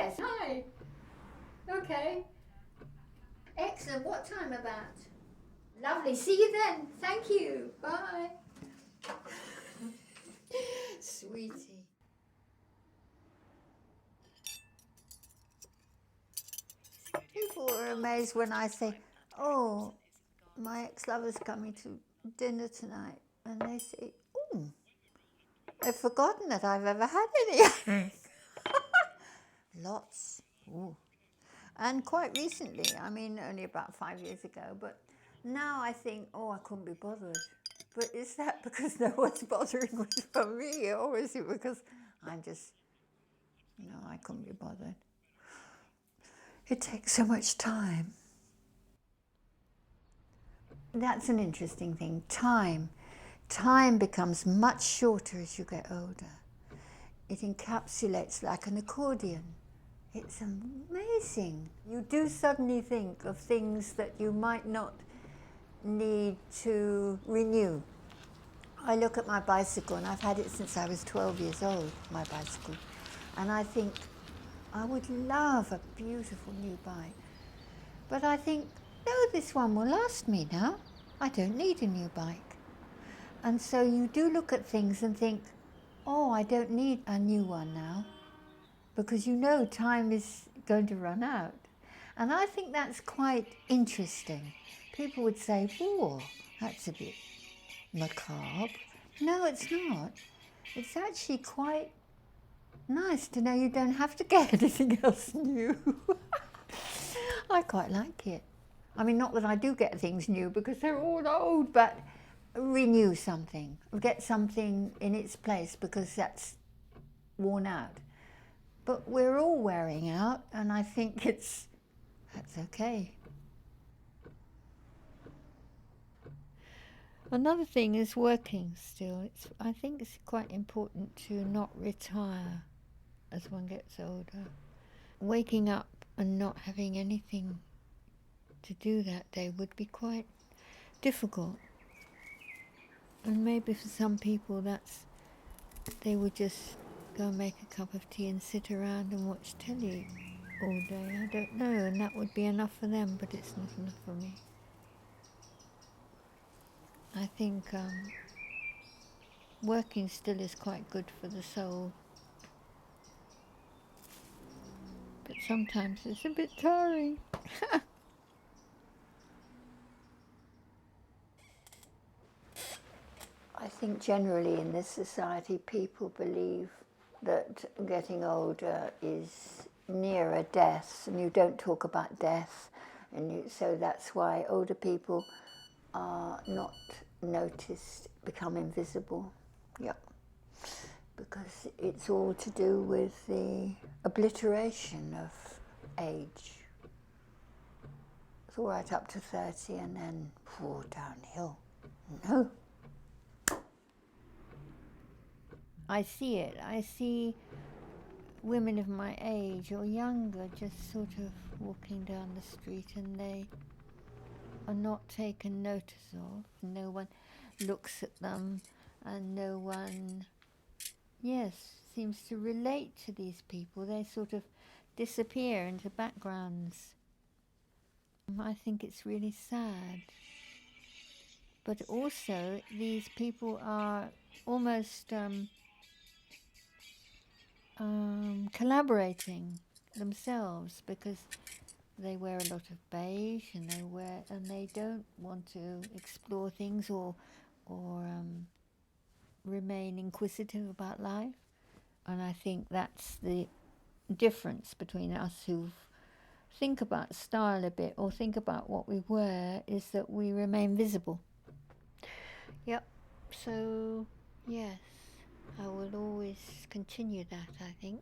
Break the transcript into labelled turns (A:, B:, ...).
A: yes, hi. Okay. Excellent. What time about? Lovely. See you then. Thank you. Bye. Sweetie. People are amazed when I say, oh, my ex-lover's coming to dinner tonight. And they say, oh, I've forgotten that I've ever had any. Lots. Ooh. And quite recently, I mean, only about 5 years ago, but now I think, oh, I couldn't be bothered. But is that because no one's bothering with me, or is it because I'm just, no, I couldn't be bothered? It takes so much time. That's an interesting thing. Time. Time becomes much shorter as you get older. It encapsulates like an accordion. It's amazing. You do suddenly think of things that you might not need to renew. I look at my bicycle, and I've had it since I was 12 years old, my bicycle, and I think I would love a beautiful new bike. But I think, no, this one will last me now. I don't need a new bike. And so you do look at things and think, oh, I don't need a new one now, because you know time is going to run out. And I think that's quite interesting. People would say, oh, that's a bit macabre. No, it's not. It's actually quite nice to know you don't have to get anything else new. I quite like it. I mean, not that I do get things new because they're all old, but renew something, get something in its place because that's worn out. But we're all wearing out, and I think that's okay. Another thing is working still. I think it's quite important to not retire as one gets older. Waking up and not having anything to do that day would be quite difficult. And maybe for some people they would just go and make a cup of tea and sit around and watch telly all day. I don't know, and that would be enough for them, but it's not enough for me. I think working still is quite good for the soul. But sometimes it's a bit tiring. I think generally in this society people believe that getting older is nearer death, and you don't talk about death, and so that's why older people are not noticed, become invisible. Yeah, because it's all to do with the obliteration of age. It's all right up to 30 and then downhill. No. I see it. I see women of my age or younger just sort of walking down the street, and they are not taken notice of. No one looks at them, and no one, seems to relate to these people. They sort of disappear into backgrounds. I think it's really sad. But also, these people are almost collaborating themselves, because they wear a lot of beige, and they don't want to explore things or remain inquisitive about life. And I think that's the difference between us who think about style a bit or think about what we wear, is that we remain visible. Yep. So yes, I will always continue that, I think.